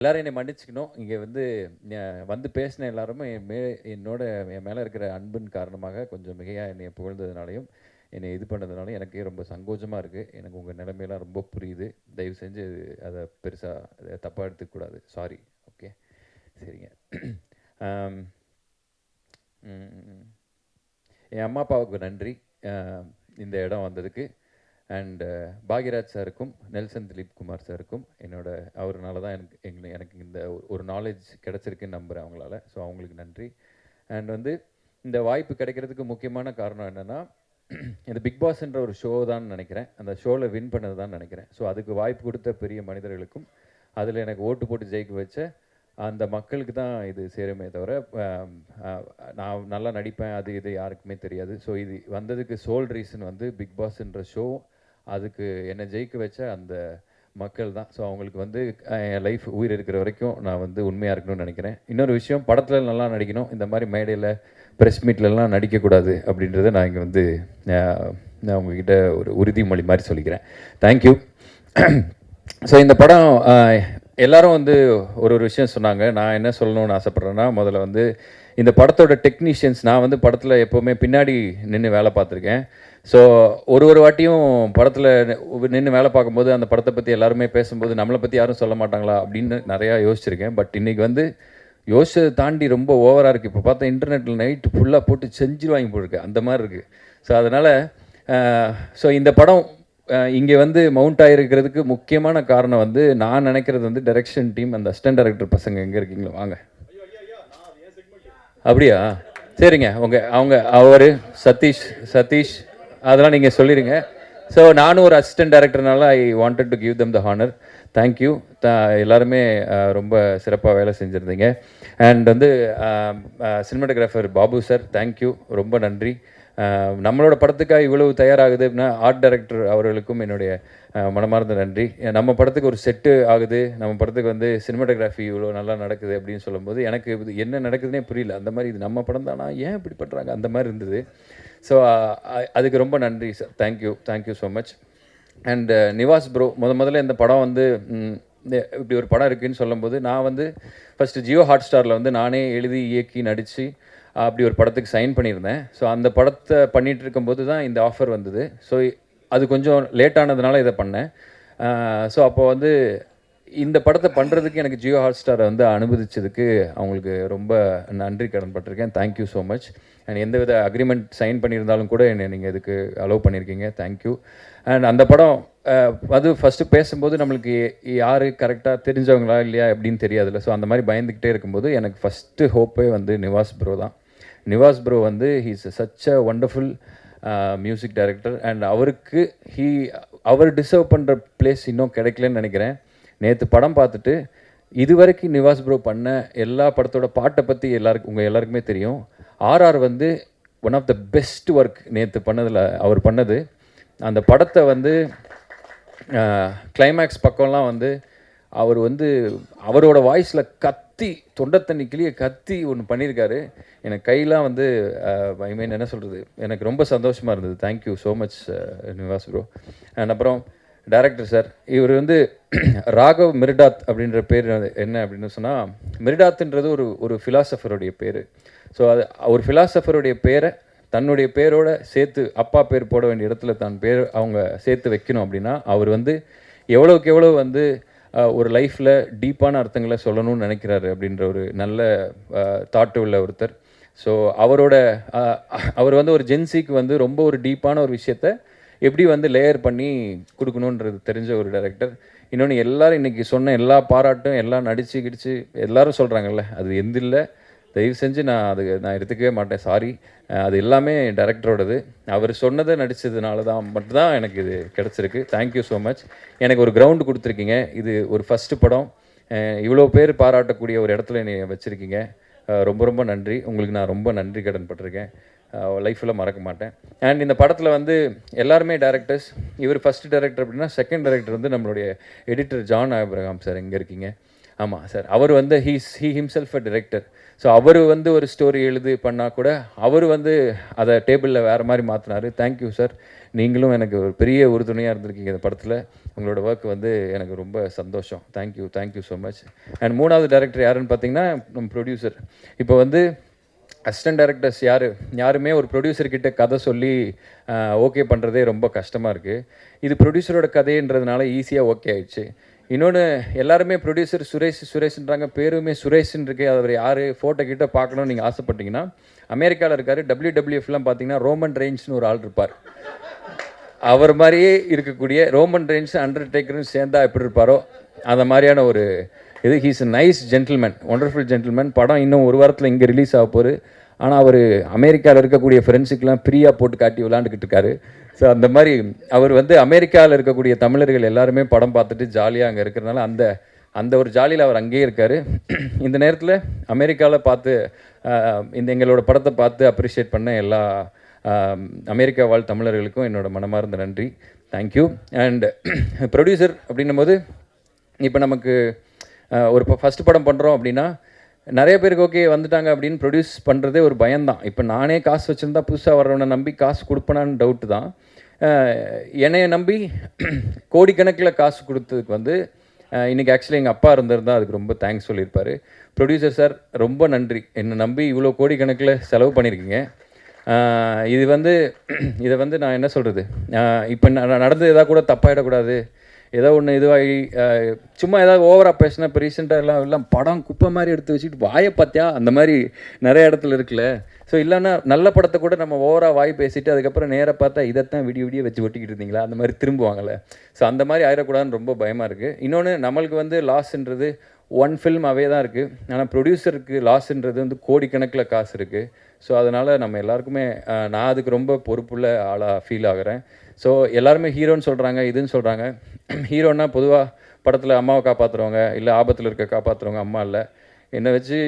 எல்லாரும் என்னை மன்னிச்சுக்கணும். இங்கே வந்து பேசின எல்லாருமே என் மேலே இருக்கிற அன்பின் காரணமாக கொஞ்சம் மிகையாக என்னை புகழ்ந்ததுனாலையும் என்னை இது பண்ணதுனாலும் எனக்கே ரொம்ப சங்கோஜமாக இருக்குது. எனக்கு உங்கள் நிலைமையெல்லாம் ரொம்ப புரியுது. தயவு செஞ்சு அதை பெருசாக தப்பாக எடுத்துக்கூடாது. சாரி. ஓகே, சரிங்க. என் அம்மா அப்பாவுக்கு நன்றி இந்த இடம் வந்ததுக்கு. அண்ட் பாக்யராஜ் சாருக்கும் நெல்சன் திலீப் குமார் சாருக்கும் அவர்னால தான் எனக்கு இந்த ஒரு நாலேஜ் கிடச்சிருக்குன்னு நம்புகிறேன் அவங்களால. ஸோ அவங்களுக்கு நன்றி. அண்ட் இந்த வாய்ப்பு கிடைக்கிறதுக்கு முக்கியமான காரணம் என்னென்னா, இந்த பிக் பாஸ்ன்ற ஒரு ஷோ தான் நினைக்கிறேன். அந்த ஷோவில் வின் பண்ணது தான் நினைக்கிறேன். ஸோ அதுக்கு வாய்ப்பு கொடுத்த பெரிய மனிதர்களுக்கும் அதில் எனக்கு ஓட்டு போட்டு ஜெயிக்க வச்ச அந்த மக்களுக்கு தான் இது சேருமே தவிர, நான் நல்லா நடிப்பேன் அது இது யாருக்குமே தெரியாது. ஸோ இது வந்ததுக்கு சோல் ரீசன் பிக் பாஸ்ன்ற ஷோ, அதுக்கு என்னை ஜெயிக்க வச்ச அந்த மக்கள் தான். ஸோ அவங்களுக்கு என் லைஃப் உயிர் இருக்கிற வரைக்கும் நான் உண்மையாக இருக்கணும்னு நினைக்கிறேன். இன்னொரு விஷயம், படத்தில் நல்லா நடிக்கணும். இந்த மாதிரி மேடையில் ப்ரெஸ் மீட்லலாம் நடிக்கக்கூடாது அப்படின்றத நான் இங்கே நான் உங்ககிட்ட ஒரு உறுதிமொழி மாதிரி சொல்லிக்கிறேன். தேங்க்யூ. ஸோ இந்த படம் எல்லோரும் ஒரு விஷயம் சொன்னாங்க. நான் என்ன சொல்லணும்னு ஆசைப்பட்றேன்னா, முதல்ல இந்த படத்தோட டெக்னீஷியன்ஸ், நான் படத்தில் எப்போவுமே பின்னாடி நின்று வேலை பார்த்துருக்கேன். ஸோ ஒரு வாட்டியும் படத்தில் நின்று வேலை பார்க்கும்போது அந்த படத்தை பற்றி எல்லாருமே பேசும்போது நம்மளை பற்றி யாரும் சொல்ல மாட்டாங்களா அப்படின்னு நிறையா யோசிச்சிருக்கேன். பட் இன்றைக்கி யோசிச்சதை தாண்டி ரொம்ப ஓவராக இருக்குது. இப்போ பார்த்தா இன்டர்நெட்டில் நைட்டு ஃபுல்லாக போட்டு செஞ்சு வாங்கி போட்டிருக்கு, அந்த மாதிரி இருக்குது. ஸோ அதனால் இந்த படம் இங்கே மவுண்ட் ஆகிருக்கிறதுக்கு முக்கியமான காரணம் நான் நினைக்கிறது டைரக்ஷன் டீம், அந்த அசிஸ்டன்ட் டைரக்டர் பசங்க எங்கே இருக்கீங்களோ வாங்க. அப்படியா? சரிங்க. அவர் சதீஷ் அதெல்லாம் நீங்கள் சொல்லிடுங்க. ஸோ நானும் ஒரு அசிஸ்டன்ட் டைரக்டர்னால I wanted to give them the honour. Thank you. எல்லாருமே ரொம்ப சிறப்பாக வேலை செஞ்சுருந்தீங்க. And cinematographer Babu sir, thank you, ரொம்ப நன்றி. நம்மளோட படத்துக்காக இவ்வளவு தயாராகுது அப்படின்னா ஆர்ட் டைரக்டர் அவர்களுக்கும் என்னுடைய மனமார்ந்த நன்றி. நம்ம படத்துக்கு ஒரு செட்டு ஆகுது, நம்ம படத்துக்கு சினிமாட்டோகிராஃபி இவ்வளோ நல்லா நடக்குது அப்படின்னு சொல்லும்போது எனக்கு என்ன நடக்குதுன்னே புரியல. அந்த மாதிரி இது நம்ம படம் தானா, ஏன் இப்படி பண்ணுறாங்க, அந்த மாதிரி இருந்தது. ஸோ அதுக்கு ரொம்ப நன்றி sir. Thank you so much. And Nivas bro, முதல்ல இந்த படம் இப்படி ஒரு படம் இருக்குதுன்னு சொல்லும்போது நான் ஃபஸ்ட்டு ஜியோ ஹாட் ஸ்டாரில் நானே எழுதி இயக்கி நடித்து அப்படி ஒரு படத்துக்கு சைன் பண்ணியிருந்தேன். ஸோ அந்த படத்தை பண்ணிகிட்டு இருக்கும்போது தான் இந்த ஆஃபர் வந்தது. ஸோ அது கொஞ்சம் லேட்டானதுனால இதை பண்ணேன். ஸோ அப்போ இந்த படத்தை பண்ணுறதுக்கு எனக்கு ஜியோ ஹாட் ஸ்டாரை அனுமதிச்சதுக்கு அவங்களுக்கு ரொம்ப நன்றி கடன் பட்டிருக்கேன். Thank you so much. அண்ட் எந்தவித அக்ரிமெண்ட் சைன் பண்ணியிருந்தாலும் கூட என்னை நீங்கள் இதுக்கு அலோவ் பண்ணியிருக்கீங்க. தேங்க்யூ. அண்ட் அந்த படம் ஃபஸ்ட்டு பேசும்போது நம்மளுக்கு யார் கரெக்டாக தெரிஞ்சவங்களா இல்லையா அப்படின்னு தெரியாதுல்ல. ஸோ அந்த மாதிரி பயந்துக்கிட்டே இருக்கும்போது எனக்கு ஃபஸ்ட்டு ஹோப்பே நிவாஸ் ப்ரோ தான். Nivas bro he's such a wonderful music director. And அவர் டிசர்வ் பண்ணுற பிளேஸ் இன்னும் கிடைக்கலன்னு நினைக்கிறேன். நேற்று படம் பார்த்துட்டு இதுவரைக்கும் நிவாஸ் ப்ரோ பண்ண எல்லா படத்தோட பாட்டை பற்றி உங்கள் எல்லாருக்குமே தெரியும். RR one of the best work நேற்று பண்ணதில் அவர் பண்ணது. அந்த படத்தை கிளைமேக்ஸ் பக்கம்லாம் அவர் அவரோட வாய்ஸில் கத்தி தொண்டை தண்ணி கிளியை கத்தி ஒன்று பண்ணியிருக்காரு. எனக்கு கையெல்லாம் ஐ மீன் என்ன சொல்கிறது, எனக்கு ரொம்ப சந்தோஷமாக இருந்தது. Thank you so much Nivas bro. And அப்புறம் டைரக்டர் சார், இவர் ராகவ் மிர்டாத் அப்படின்ற பேர் என்ன அப்படின்னு சொன்னால், மிர்டாத்ன்றது ஒரு ஃபிலாசபருடைய பேர். ஸோ அது ஒரு ஃபிலாசபருடைய பேரை தன்னுடைய பேரோட சேர்த்து அப்பா பேர் போட வேண்டிய இடத்துல அவங்க சேர்த்து வைக்கணும் அப்படின்னா அவர் எவ்வளோக்கு எவ்வளோ ஒரு லைஃப்பில் டீப்பான அர்த்தங்களை சொல்லணும்னு நினைக்கிறாரு அப்படின்ற ஒரு நல்ல தாட்டு உள்ள ஒருத்தர். ஸோ அவர் ஒரு ஜென்சிக்கு ரொம்ப ஒரு டீப்பான ஒரு விஷயத்த எப்படி லேயர் பண்ணி கொடுக்கணுன்றது தெரிஞ்ச ஒரு டைரக்டர். இன்னொன்று, எல்லோரும் இன்றைக்கி சொன்ன எல்லா பாராட்டும் எல்லாம் நடிச்சு எல்லோரும் சொல்கிறாங்கல்ல, அது இல்லை. தயவு செஞ்சு நான் எடுத்துக்கவே மாட்டேன். சாரி. அது எல்லாமே டைரக்டரோடது. அவர் சொன்னதை நடித்ததுனால தான் மட்டும்தான் எனக்கு இது கிடச்சிருக்கு. Thank you so much. எனக்கு ஒரு கிரவுண்டு கொடுத்துருக்கீங்க. இது ஒரு ஃபஸ்ட்டு படம். இவ்வளோ பேர் பாராட்டக்கூடிய ஒரு இடத்துல என்னை வச்சுருக்கீங்க. ரொம்ப ரொம்ப நன்றி. உங்களுக்கு நான் ரொம்ப நன்றி கடன் பட்டிருக்கேன். லைஃப்பில் மறக்க மாட்டேன். அண்ட் இந்த படத்தில் எல்லாருமே டேரக்டர்ஸ். இவர் ஃபஸ்ட்டு டைரக்டர் அப்படின்னா செகண்ட் டைரக்டர் நம்மளுடைய எடிட்டர் ஜான் ஆப்ரஹாம் சார். எங்கே இருக்கீங்க? ஆமாம் சார், அவர் வந்து he himself a director. So அவர் வந்து ஒரு ஸ்டோரி எழுதி பண்ணால் கூட அவர் வந்து அதை டேபிளில் வேறு மாதிரி மாற்றினார். தேங்க்யூ சார், நீங்களும் எனக்கு ஒரு பெரிய உறுதுணையாக இருந்திருக்கீங்க இந்த படத்தில். உங்களோட ஒர்க் வந்து எனக்கு ரொம்ப சந்தோஷம். Thank you so much. அண்ட் மூணாவது டைரக்டர் யாருன்னு பார்த்தீங்கன்னா நம்ம ப்ரொடியூசர். இப்போ வந்து அசிஸ்டன்ட் டைரக்டர்ஸ் யாருமே ஒரு ப்ரொடியூசர்கிட்ட கதை சொல்லி ஓகே பண்ணுறதே ரொம்ப கஷ்டமாக இருக்குது. இது ப்ரொடியூசரோட கதைன்றதுனால ஈஸியாக ஓகே ஆயிடுச்சு. இன்னொன்று, எல்லாருமே ப்ரொடியூசர் சுரேஷ்ன்றாங்க, பேருமே சுரேஷ்ன்னு இருக்கு. அவர் யார், ஃபோட்டோ கிட்ட பார்க்கணும்னு நீங்கள் ஆசைப்பட்டீங்கன்னா அமெரிக்காவில் இருக்கார். WWFலாம் பார்த்தீங்கன்னா ரோமன் ரெயின்ஸ்னு ஒரு ஆள் இருப்பார். அவர் மாதிரியே இருக்கக்கூடிய ரோமன் ரெயின்ஸ் அண்டர்டேக்கர்னு சேர்ந்தா எப்படி இருப்பாரோ அந்த மாதிரியான ஒரு இது. He's a nice gentleman, wonderful gentleman. படம் இன்னும் ஒரு வாரத்தில் இங்கே ரிலீஸ் ஆக போகுது. ஆனால் அவர் அமெரிக்காவில் இருக்கக்கூடிய ஃப்ரெண்ட்ஸுக்கெலாம் ஃப்ரீயாக போட்டு காட்டி விளாண்டுக்கிட்டு இருக்காரு. ஸோ அந்த மாதிரி அவர் வந்து அமெரிக்காவில் இருக்கக்கூடிய தமிழர்கள் எல்லாருமே படம் பார்த்துட்டு ஜாலியாக அங்கே இருக்கிறனால அந்த ஒரு ஜாலியில் அவர் அங்கேயே இருக்கார். இந்த நேரத்தில் அமெரிக்காவில் பார்த்து எங்களோட படத்தை பார்த்து அப்ரிஷியேட் பண்ண எல்லா அமெரிக்கா வாழ் தமிழர்களுக்கும் என்னோடய மனமார்ந்த நன்றி. தேங்க்யூ. அண்ட் ப்ரொடியூசர் அப்படின்னும் போது இப்போ நமக்கு ஒரு ஃபஸ்ட்டு படம் பண்ணுறோம் அப்படின்னா நிறைய பேருக்கு ஓகே வந்துட்டாங்க அப்படின்னு ப்ரொடியூஸ் பண்ணுறதே ஒரு பயம்தான். இப்போ நானே காசு வச்சுருந்தா புதுசாக வர்றவனை நம்பி காசு கொடுப்பேனான்னு டவுட்டு தான். என்னையை நம்பி கோடிக்கணக்கில் காசு கொடுத்ததுக்கு வந்து இன்றைக்கி ஆக்சுவலி எங்கள் அப்பா இருந்திருந்தால் அதுக்கு ரொம்ப தேங்க்ஸ் சொல்லியிருப்பார். ப்ரொடியூசர் சார் ரொம்ப நன்றி, என்னை நம்பி இவ்வளோ கோடிக்கணக்கில் செலவு பண்ணியிருக்கீங்க. இதை வந்து நான் என்ன சொல்கிறது, இப்போ நடந்து எதாவது கூட தப்பாயிடக்கூடாது, ஏதோ ஒன்று இதுவாகி சும்மா ஏதாவது ஓவராக பேசினா. இப்போ ரீசெண்டாக எல்லாம் படம் குப்பை மாதிரி எடுத்து வச்சுட்டு வாயை பார்த்தியா அந்த மாதிரி நிறைய இடத்துல இருக்குல்ல. ஸோ இல்லைன்னா நல்ல படத்தை கூட நம்ம ஓவராக வாய் பேசிவிட்டு அதுக்கப்புறம் நேராக பார்த்தா இதைத்தான் விடிய வச்சு ஒட்டிக்கிட்டு இருந்தீங்களா அந்த மாதிரி திரும்புவாங்கள்ல. ஸோ அந்த மாதிரி ஆயிடக்கூடாதுன்னு ரொம்ப பயமாக இருக்குது. இன்னொன்று, நம்மளுக்கு வந்து லாஸ்ன்றது ஒன் ஃபில்ம் அவே தான் இருக்குது. ஆனால் ப்ரொடியூசருக்கு லாஸ்ன்றது வந்து கோடிக்கணக்கில் காசு இருக்குது. ஸோ அதனால் நம்ம எல்லாருக்குமே நான் அதுக்கு ரொம்ப பொறுப்புள்ள ஆளாக ஃபீல் ஆகிறேன். ஸோ எல்லாருமே ஹீரோன்னு சொல்கிறாங்க, இதுன்னு சொல்கிறாங்க. ஹீரோன்னா பொதுவாக படத்தில் அம்மாவை காப்பாற்றுறவங்க, இல்லை ஆபத்தில் இருக்க காப்பாற்றுறவங்க அம்மா இல்லை. என்னை வச்சு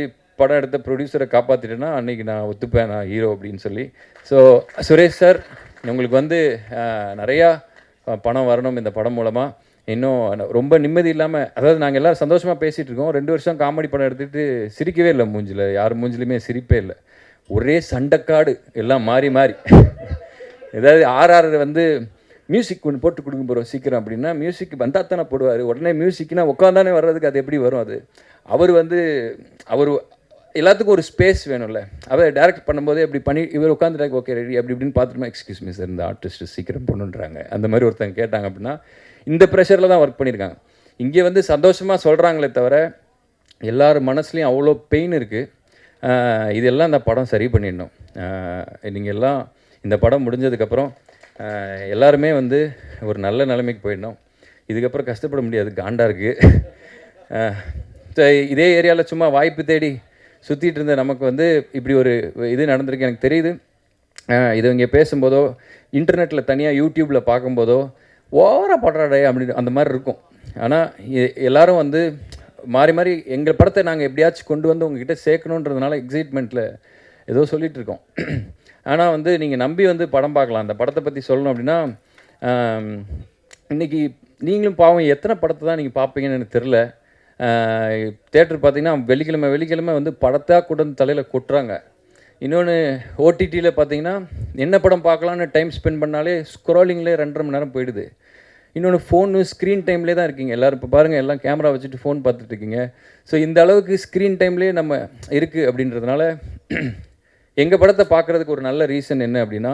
படம் எடுத்த ப்ரொடியூசரை காப்பாற்றிட்டேன்னா அன்றைக்கி நான் ஒத்துப்பேன், நான் ஹீரோ அப்படின்னு சொல்லி. ஸோ சுரேஷ் சார், உங்களுக்கு வந்து நிறையா பணம் வரணும் இந்த படம் மூலமாக. இன்னும் ரொம்ப நிம்மதி இல்லாமல், அதாவது நாங்கள் எல்லோரும் சந்தோஷமாக பேசிகிட்டு இருக்கோம். 2 வருஷம் காமெடி படம் எடுத்துகிட்டு சிரிக்கவே இல்லை, மூஞ்சில் யார் மூஞ்சிலுமே சிரிப்பே இல்லை. ஒரே சண்டைக்காடு, எல்லாம் மாறி ஏதாவது ஆர்ஆர் வந்து மியூசிக் ஒன்று போட்டு கொடுக்க போகிறோம் சீக்கிரம் அப்படின்னா மியூசிக் வந்தால் தானே போடுவார். உடனே மியூசிக்னா உட்காந்தானே வர்றதுக்கு அது எப்படி வரும்? அவர் எல்லாத்துக்கும் ஒரு ஸ்பேஸ் வேணும்ல. அவர் டேரக்ட் பண்ணும்போதே அப்படி பண்ணி இவர் உட்காந்துட்டாங்க, ஓகே ரெடி அப்படி இப்படின்னு பார்த்துட்டுமா, எக்ஸ்கியூஸ் மீ சார், இந்த ஆர்டிஸ்ட் சீக்கிரம் பண்ணுன்றாங்க அந்த மாதிரி ஒருத்தங்க கேட்டாங்க அப்படின்னா இந்த ப்ரெஷரில் தான் ஒர்க் பண்ணியிருக்காங்க. இங்கே வந்து சந்தோஷமாக சொல்கிறாங்களே தவிர எல்லார் மனசுலேயும் அவ்வளோ பெயின் இருக்குது. இதெல்லாம் இந்த படம் சரி பண்ணிடணும். நீங்கள் எல்லாம் இந்த படம் முடிஞ்சதுக்கப்புறம் எல்லாருமே வந்து ஒரு நல்ல நிலைமைக்கு போயிடணும். இதுக்கப்புறம் கஷ்டப்பட முடியாது, காண்டாக இருக்குது. இதே ஏரியாவில் சும்மா வாய்ப்பு தேடி சுற்றிட்டு இருந்த நமக்கு வந்து இப்படி ஒரு இது நடந்திருக்கு. எனக்கு தெரியுது, இது இங்கே பேசும்போதோ இன்டர்நெட்டில் தனியாக யூடியூப்பில் பார்க்கும்போதோ ஓவராக படுறாடே அப்படின்னு அந்த மாதிரி இருக்கும். ஆனால் எல்லோரும் வந்து மாறி எங்கள் படத்தை நாங்கள் எப்படியாச்சும் கொண்டு வந்து உங்ககிட்ட சேர்க்கணுன்றதுனால எக்ஸைட்மெண்ட்டில் ஏதோ சொல்லிகிட்டு இருக்கோம். ஆனால் வந்து நீங்கள் நம்பி வந்து படம் பார்க்கலாம். அந்த படத்தை பற்றி சொல்லணும் அப்படின்னா இன்றைக்கி நீங்களும் பாவம் எத்தனை படத்தை தான் நீங்கள் பார்ப்பீங்கன்னு எனக்கு தெரில. தேட்டர் பார்த்தீங்கன்னா வெள்ளிக்கிழமை வந்து படத்தாக கூட தலையில் கொட்டுறாங்க. இன்னொன்று, ஓடிடியில் பார்த்தீங்கன்னா என்ன படம் பார்க்கலான்னு டைம் ஸ்பெண்ட் பண்ணாலே ஸ்க்ரோலிங்லேயே 2.5 மணி நேரம் போயிடுது. இன்னொன்று, ஃபோனு ஸ்க்ரீன் டைம்லேயே தான் இருக்கீங்க எல்லோரும். இப்போ பாருங்கள், எல்லாம் கேமரா வச்சுட்டு ஃபோன் பார்த்துட்ருக்கீங்க. ஸோ இந்த அளவுக்கு ஸ்க்ரீன் டைம்லேயே நம்ம இருக்குது அப்படின்றதுனால எங்கள் படத்தை பார்க்குறதுக்கு ஒரு நல்ல ரீசன் என்ன அப்படின்னா,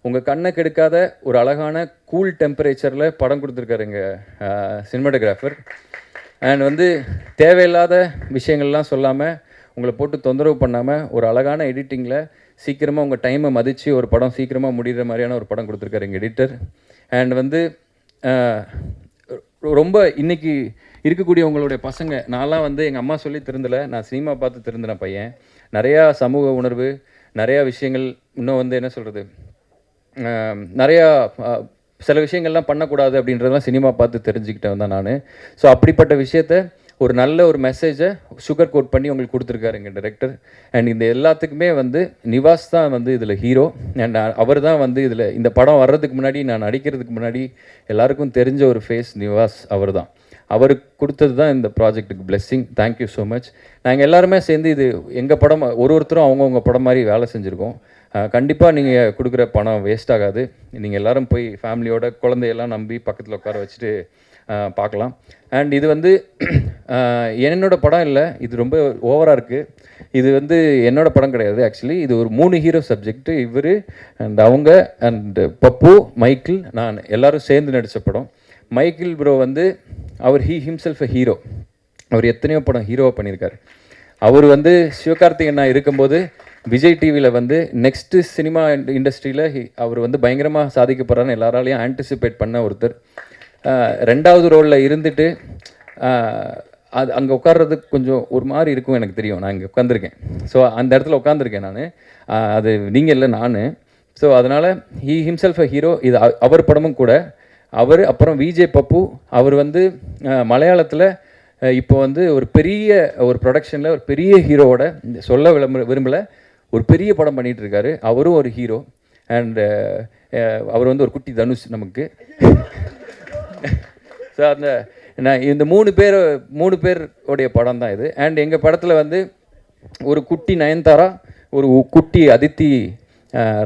உங்கள் கண்ணை கெடுக்காத ஒரு அழகான கூல் டெம்பரேச்சரில் படம் கொடுத்துருக்காரு எங்கள் சினிமாட்டோகிராஃபர். அண்ட் வந்து தேவையில்லாத விஷயங்கள்லாம் சொல்லாமல், உங்களை போட்டு தொந்தரவு பண்ணாமல், ஒரு அழகான எடிட்டிங்கில் சீக்கிரமாக உங்கள் டைமை மதித்து ஒரு படம் சீக்கிரமாக முடிகிற மாதிரியான ஒரு படம் கொடுத்துருக்காரு எங்கள் எடிட்டர். அண்ட் வந்து ரொம்ப இன்றைக்கி இருக்கக்கூடிய உங்களுடைய பசங்க, நான்லாம் வந்து எங்கள் அம்மா சொல்லி திருந்தலை, நான் சினிமா பார்த்து திருந்தின பையன். நிறையா சமூக உணர்வு, நிறையா விஷயங்கள், இன்னும் வந்து என்ன சொல்கிறது, நிறையா சில விஷயங்கள்லாம் பண்ணக்கூடாது அப்படின்றதெல்லாம் சினிமா பார்த்து தெரிஞ்சுக்கிட்டேன் தான் நான். ஸோ அப்படிப்பட்ட விஷயத்த ஒரு நல்ல ஒரு மெசேஜை சுகர் கோட் பண்ணி உங்களுக்கு கொடுத்துருக்காரு எங்கள் டைரக்டர். அண்ட் இந்த எல்லாத்துக்குமே வந்து நிவாஸ் தான் வந்து இதில் ஹீரோ. அண்ட் அவர் தான் வந்து இதில் இந்த படம் வர்றதுக்கு முன்னாடி, நான் நடிக்கிறதுக்கு முன்னாடி எல்லாருக்கும் தெரிஞ்ச ஒரு ஃபேஸ் நிவாஸ் அவர் தான். அவருக்கு கொடுத்தது தான் இந்த ப்ராஜெக்ட்டுக்கு பிளெஸ்ஸிங். Thank you so much. நாங்கள் எல்லாருமே சேர்ந்து இது எங்கள் படம், ஒருத்தரும் அவங்கவுங்க படம் மாதிரி வேலை செஞ்சுருக்கோம். கண்டிப்பாக நீங்கள் கொடுக்குற பணம் வேஸ்ட் ஆகாது. நீங்கள் எல்லோரும் போய் ஃபேமிலியோட குழந்தையெல்லாம் நம்பி பக்கத்தில் உட்கார வச்சுட்டு பார்க்கலாம். அண்ட் இது வந்து என்னோடய படம் இல்லை, இது ரொம்ப ஓவராக இருக்குது. இது வந்து என்னோட படம் கிடையாது. ஆக்சுவலி இது ஒரு 3 ஹீரோ சப்ஜெக்ட். இவர் அண்ட் அவங்க அண்ட் பப்பு, மைக்கிள், நான் எல்லோரும் சேர்ந்து நடித்த படம். மைக்கிள் ப்ரோ வந்து அவர் ஹிம்செல்ஃப் அ ஹீரோ. அவர் எத்தனையோ படம் ஹீரோவாக பண்ணியிருக்காரு. அவர் வந்து சிவகார்த்திகேயன் இருக்கும்போது விஜய் டிவியில் வந்து நெக்ஸ்ட்டு சினிமா இண்டஸ்ட்ரியில் அவர் வந்து பயங்கரமாக சாதிக்கப்படுறான்னு எல்லாராலையும் ஆன்டிசிபேட் பண்ண ஒருத்தர். 2வது ரோலில் இருந்துட்டு அது அங்கே உட்கார்றதுக்கு கொஞ்சம் ஒரு மாதிரி இருக்கும், எனக்கு தெரியும். நான் இங்கே உட்காந்துருக்கேன். ஸோ அந்த இடத்துல உட்காந்துருக்கேன் நான். அது நீங்கள் இல்லை, நான். ஸோ அதனால் ஹிம்செல்ஃப் அ ஹீரோ. இது அவர் படமும் கூட. அவர் அப்புறம் விஜே பப்பு, அவர் வந்து மலையாளத்தில் இப்போ வந்து ஒரு பெரிய ஒரு ப்ரொடக்ஷனில் ஒரு பெரிய ஹீரோவோட சொல்ல விரும்பலை, ஒரு பெரிய படம் பண்ணிகிட்டு இருக்காரு. அவரும் ஒரு ஹீரோ. அண்டு அவர் வந்து ஒரு குட்டி தனுஷ் நமக்கு. ஸோ அந்த நான் இந்த 3 பேருடைய படம் தான் இது. அண்ட் எங்கள் படத்தில் வந்து ஒரு குட்டி நயன்தாரா, ஒரு குட்டி அதித்தி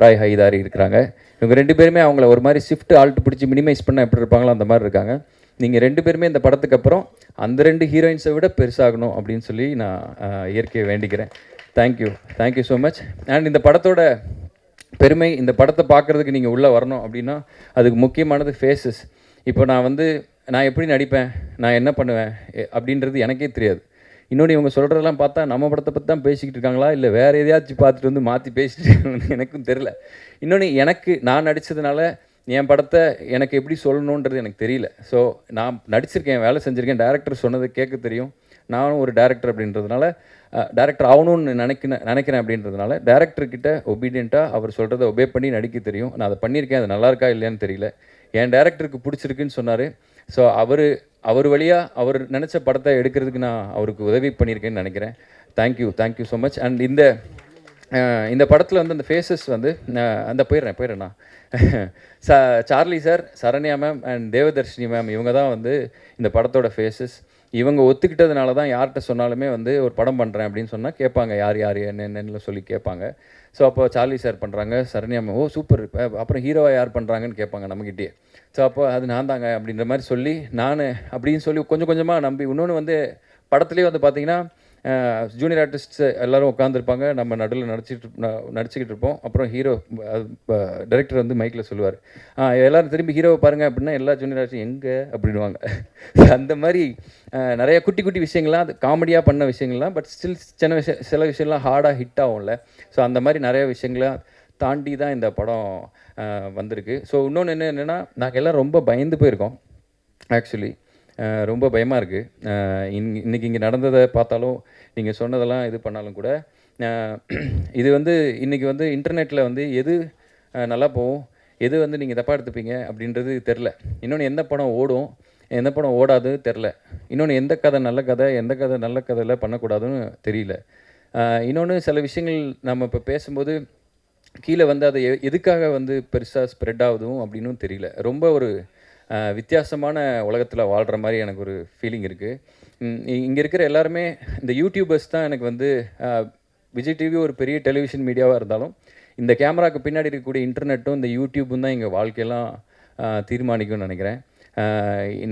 ராய் ஹைதாரி இருக்கிறாங்க. இவங்க 2 பேருமே அவங்கள ஒரு மாதிரி ஷிஃப்ட் ஆல்ட்டு பிடிச்சி மினிமைஸ் பண்ண எப்படி இருப்பாங்களோ அந்த மாதிரி இருக்காங்க. நீங்கள் 2 பேருமே இந்த படத்துக்கு அப்புறம் அந்த 2 ஹீரோயின்ஸை விட பெருசாகணும் அப்படின்னு சொல்லி நான் இயற்கையை வேண்டிக்கிறேன். Thank you so much. அண்ட் இந்த படத்தோட பெருமை, இந்த படத்தை பார்க்குறதுக்கு நீங்கள் உள்ளே வரணும் அப்படின்னா அதுக்கு முக்கியமானது ஃபேஸஸ். இப்போ நான் எப்படி நடிப்பேன், நான் என்ன பண்ணுவேன் அப்படின்றது எனக்கே தெரியாது. இன்னொன்று இவங்க சொல்கிறதெல்லாம் பார்த்தா நம்ம படத்தை பற்றி தான் பேசிக்கிட்டு இருக்காங்களா, இல்லை வேறு எதையாச்சும் பார்த்துட்டு வந்து மாற்றி பேசிட்டு எனக்கும் தெரில. இன்னொன்று நான் நடித்ததுனால என் படத்தை எனக்கு எப்படி சொல்லணுன்றது எனக்கு தெரியல. ஸோ நான் நடிச்சிருக்கேன், வேலை செஞ்சுருக்கேன், டேரக்டர் சொன்னதை கேட்க தெரியும். நானும் ஒரு டேரக்டர் அப்படின்றதுனால, டேரக்டர் ஆகணும்னு நினைக்கிறேன் அப்படின்றதுனால டேரக்டர்கிட்ட ஒபீடியண்ட்டாக அவர் சொல்கிறத ஒபே பண்ணி நடிக்க தெரியும். நான் அதை பண்ணியிருக்கேன். அது நல்லா இருக்கா இல்லையான்னு தெரியல. என் டேரக்டருக்கு பிடிச்சிருக்குன்னு சொன்னார். ஸோ அவர் வழியாக அவர் நினச்ச படத்தை எடுக்கிறதுக்கு நான் அவருக்கு உதவி பண்ணியிருக்கேன்னு நினைக்கிறேன். Thank you so much. அண்ட் இந்த படத்தில் வந்து அந்த ஃபேஸஸ் வந்து அந்த போயிடுறேண்ணா. Charlie sir, Saranya ma'am and Devadarshini ma'am, இவங்க தான் வந்து இந்த படத்தோட ஃபேஸஸ். இவங்க ஒத்துக்கிட்டதுனால தான் யார்கிட்ட சொன்னாலுமே வந்து ஒரு படம் பண்ணுறேன் அப்படின்னு சொன்னால் கேட்பாங்க, யார் என்னென்னு சொல்லி கேட்பாங்க. ஸோ அப்போ சார்லி சார் பண்ணுறாங்க, சரண்யா மேம் ஓ சூப்பர், அப்புறம் ஹீரோவாக யார் பண்ணுறாங்கன்னு கேட்பாங்க நம்மகிட்டே. ஸோ அப்போ அது நான் தாங்க அப்படின்ற மாதிரி சொல்லி நான் அப்படின்னு சொல்லி கொஞ்சம் கொஞ்சமாக நம்பி. இன்னொன்று வந்து படத்துலேயே வந்து பார்த்திங்கன்னா ஜூனியர் ஆர்டிஸ்ட்ஸ் எல்லோரும் உட்காந்துருப்பாங்க, நம்ம நடுவில் நடிச்சுக்கிட்டு இருப்போம். அப்புறம் ஹீரோ டைரக்டர் வந்து மைக்கில் சொல்லுவார், எல்லோரும் திரும்பி ஹீரோவை பாருங்கள் அப்படின்னா எல்லா ஜூனியர் ஆர்டிஸ்ட் எங்கே அப்படின்வாங்க. அந்த மாதிரி நிறைய குட்டி குட்டி விஷயங்கள்லாம், அது காமெடியாக பண்ண விஷயங்கள்லாம், பட் ஸ்டில் சில விஷயம்லாம் ஹார்டாக ஹிட் ஆகும்ல. ஸோ அந்த மாதிரி நிறைய விஷயங்களாம் தாண்டி தான் இந்த படம் வந்திருக்கு. ஸோ இன்னொன்று என்னென்னா, நாங்கள் எல்லாம் ரொம்ப பயந்து போயிருக்கோம். ஆக்சுவலி ரொம்ப பயமாக இருக்குது. இன்றைக்கி இங்கே நடந்ததை பார்த்தாலும் நீங்கள் சொன்னதெல்லாம் இது பண்ணாலும் கூட இது வந்து இன்றைக்கி வந்து இன்டர்நெட்டில் வந்து எது நல்லா போகும், எது வந்து நீங்கள் தப்பாக எடுத்துப்பீங்க அப்படின்றது தெரில. இன்னொன்று எந்த படம் ஓடும், எந்த படம் ஓடாது தெரில. இன்னொன்று எந்த கதை நல்ல கதை, எந்த கதை நல்ல கதையில் பண்ணக்கூடாதுன்னு தெரியல. இன்னொன்று சில விஷயங்கள் நம்ம இப்போ பேசும்போது கீழே வந்து அதை எதுக்காக வந்து பெருசாக ஸ்ப்ரெட் ஆகுதும் அப்படின்னும் தெரியல. ரொம்ப ஒரு வித்தியாசமான உலகத்தில் வாழ்கிற மாதிரி எனக்கு ஒரு ஃபீலிங் இருக்குது. இங்கே இருக்கிற எல்லாருமே இந்த யூடியூபர்ஸ் தான் எனக்கு வந்து விஜய் டிவி ஒரு பெரிய டெலிவிஷன் மீடியாவாக இருந்தாலும் இந்த கேமராவுக்கு பின்னாடி இருக்கக்கூடிய இன்டர்நெட்டும் இந்த யூடியூப்பும் தான் எங்கள் வாழ்க்கையெல்லாம் தீர்மானிக்கும்னு நினைக்கிறேன்.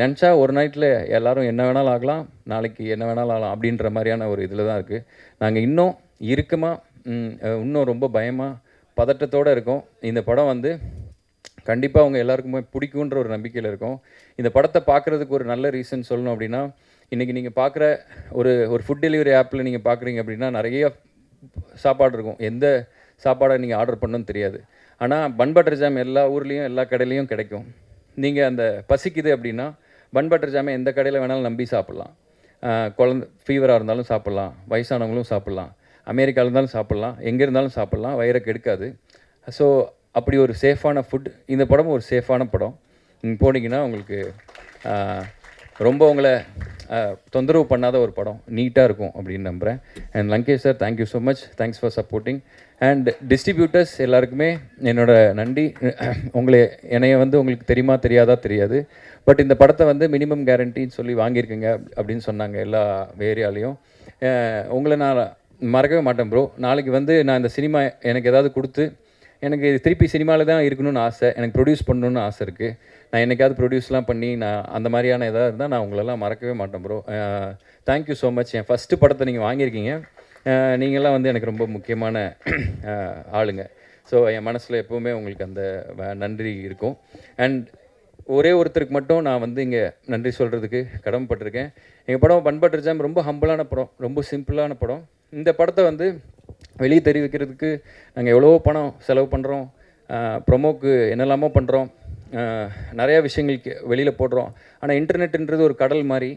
நினச்சா ஒரு நைட்டில் எல்லோரும் என்ன வேணாலும் ஆகலாம், நாளைக்கு என்ன வேணாலும் ஆகலாம் அப்படின்ற மாதிரியான ஒரு இதில் தான் இருக்குது. நாங்கள் இன்னும் இறுக்கமாக, இன்னும் ரொம்ப பயமாக, பதட்டத்தோடு இருக்கோம். இந்த படம் வந்து கண்டிப்பாக அவங்க எல்லாருக்குமே பிடிக்குன்ற ஒரு நம்பிக்கையில் இருக்கும். இந்த படத்தை பார்க்குறதுக்கு ஒரு நல்ல ரீசன் சொல்லணும் அப்படின்னா, இன்றைக்கி நீங்கள் பார்க்குற ஒரு ஃபுட் டெலிவரி ஆப்பில் நீங்கள் பார்க்குறீங்க அப்படின்னா நிறைய சாப்பாடு இருக்கும். எந்த சாப்பாடை நீங்கள் ஆர்டர் பண்ணணும்னு தெரியாது. ஆனால் பன் பட்டர் ஜாம் எல்லா ஊர்லேயும் எல்லா கடையிலையும் கிடைக்கும். நீங்கள் அந்த பசிக்குது அப்படின்னா பன் பட்டர் ஜாமை எந்த கடையில் வேணாலும் நம்பி சாப்பிட்லாம். ஃபீவராக இருந்தாலும் சாப்பிட்லாம், வயசானவங்களும் சாப்பிட்லாம், அமெரிக்காவில் இருந்தாலும் சாப்பிட்லாம், எங்கே இருந்தாலும் சாப்பிட்லாம், வயிறை கெடுக்காது. ஸோ அப்படி ஒரு சேஃபான ஃபுட். இந்த படமும் ஒரு சேஃபான படம். நீங்கள் போனீங்கன்னா உங்களுக்கு ரொம்ப உங்களை தொந்தரவு பண்ணாத ஒரு படம் நீட்டாக இருக்கும் அப்படின்னு நம்புகிறேன். And Lankesh sir, thank you so much, thanks for supporting. And distributors எல்லாருக்குமே என்னோட நன்றி. என்னைய வந்து உங்களுக்கு தெரியுமா தெரியாதா தெரியாது, பட் இந்த படத்தை வந்து மினிமம் கேரண்டின்னு சொல்லி வாங்கியிருக்கீங்க அப்படின்னு சொன்னாங்க எல்லா ஏரியாலையும். உங்களை நான் மறக்கவே மாட்டேன் ப்ரோ. நாளைக்கு வந்து நான் இந்த சினிமா எனக்கு ஏதாவது கொடுத்து எனக்கு திருப்பி சினிமாவில் தான் இருக்கணும்னு ஆசை, எனக்கு ப்ரொடியூஸ் பண்ணணுன்னு ஆசை இருக்குது. நான் என்றைக்காவது ப்ரொடியூஸ்லாம் பண்ணி நான் அந்த மாதிரியான எதாவது இருந்தால் நான் உங்களெல்லாம் மறக்கவே மாட்டேன் ப்ரோ. Thank you so much. என் ஃபஸ்ட்டு படத்தை நீங்கள் வாங்கியிருக்கீங்க. நீங்கள்லாம் வந்து எனக்கு ரொம்ப முக்கியமான ஆளுங்க. ஸோ என் மனசில் எப்போவுமே உங்களுக்கு அந்த நன்றி இருக்கும். அண்ட் ஒரே ஒருத்தருக்கு மட்டும் நான் வந்து இங்கே நன்றி சொல்கிறதுக்கு கடமைப்பட்டிருக்கேன். எங்கள் படம் பண்பாட்டு ஜாம் ரொம்ப ஹம்பிளான படம், ரொம்ப சிம்பிளான படம். இந்த படத்தை வந்து வெளியே தெரிவிக்கிறதுக்கு நாங்கள் எவ்வளவோ பணம் செலவு பண்ணுறோம், ப்ரொமோக்கு என்னெல்லாமோ பண்ணுறோம், நிறையா விஷயங்களுக்கு வெளியில் போடுறோம். ஆனால் இன்டர்நெட்டுன்றது ஒரு கடல் மாதிரி,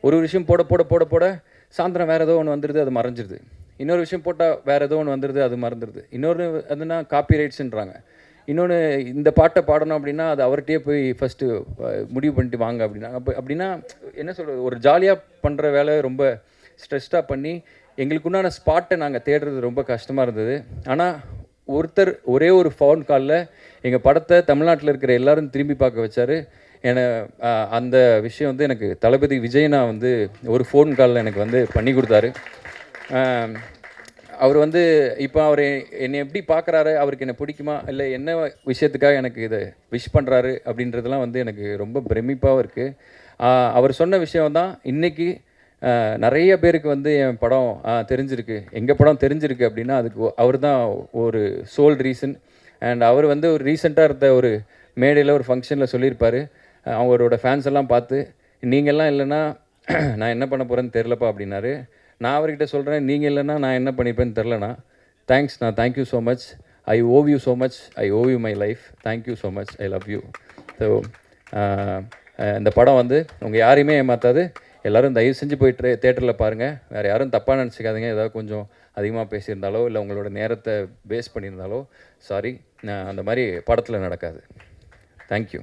ஒரு விஷயம் போட போட போட போட சாயந்தரம் வேறு ஏதோ ஒன்று வந்துடுது, அது மறைஞ்சிருது. இன்னொரு விஷயம் போட்டால் வேறு ஏதோ ஒன்று வந்துடுது, அது மறந்துடுது. இன்னொரு அதுனா காப்பி ரைட்ஸுன்றாங்க. இன்னொன்று இந்த பாட்டை பாடணும் அப்படின்னா அது அவர்கிட்டயே போய் ஃபஸ்ட்டு முடிவு பண்ணிட்டு வாங்க அப்படின்னா. அப்படின்னா என்ன சொல்கிறது, ஒரு ஜாலியாக பண்ணுற வேலை ரொம்ப ஸ்ட்ரெஸ்டாக பண்ணி எங்களுக்குண்டான ஸ்பாட்டை நாங்கள் தேடுறது ரொம்ப கஷ்டமாக இருந்தது. ஆனால் ஒருத்தர் ஒரே ஒரு ஃபோன் காலில் எங்கள் படத்தை தமிழ்நாட்டில் இருக்கிற எல்லோரும் திரும்பி பார்க்க வச்சார். அந்த விஷயம் வந்து எனக்கு தளபதி விஜயனா வந்து ஒரு ஃபோன் காலில் எனக்கு வந்து பண்ணி கொடுத்தாரு. அவர் வந்து இப்போ அவர் என்னை எப்படி பார்க்குறாரு, அவருக்கு என்னை பிடிக்குமா இல்லை என்ன விஷயத்துக்காக எனக்கு இதை விஷ் பண்ணுறாரு அப்படின்றதெல்லாம் வந்து எனக்கு ரொம்ப பிரமிப்பாகவும் இருக்குது. அவர் சொன்ன விஷயம் தான் இன்றைக்கி நிறைய பேருக்கு வந்து என் படம் தெரிஞ்சிருக்கு, எங்கள் படம் தெரிஞ்சிருக்கு அப்படின்னா அதுக்கு அவர் தான் ஒரு சோல் ரீசன். அண்ட் அவர் வந்து ஒரு ரீசெண்டாக இருந்த ஒரு மேடையில் ஒரு ஃபங்க்ஷனில் சொல்லியிருப்பார், அவரோட ஃபேன்ஸ் எல்லாம் பார்த்து நீங்கள்லாம் இல்லைன்னா நான் என்ன பண்ண போகிறேன்னு தெரிலப்பா அப்படின்னாரு. நான் அவர்கிட்ட சொல்கிறேன், நீங்கள் இல்லைன்னா நான் என்ன பண்ணிப்பேன்னு தெரிலண்ணா. தேங்க்ஸ், நான் thank you so much, I owe you so much, I owe you my life, thank you so much, I love you. So இந்த படம் வந்து உங்கள் யாரையுமே ஏமாற்றாது. எல்லோரும் தயவு செஞ்சு போய் தேட்டரில் பாருங்கள். வேறு யாரும் தப்பாக நினச்சிக்காதீங்க. ஏதாவது கொஞ்சம் அதிகமாக பேசியிருந்தாலோ இல்லை உங்களோட நேரத்தை பேஸ் பண்ணியிருந்தாலோ சாரி, அந்த மாதிரி படத்தில் நடக்காது. தேங்க்யூ.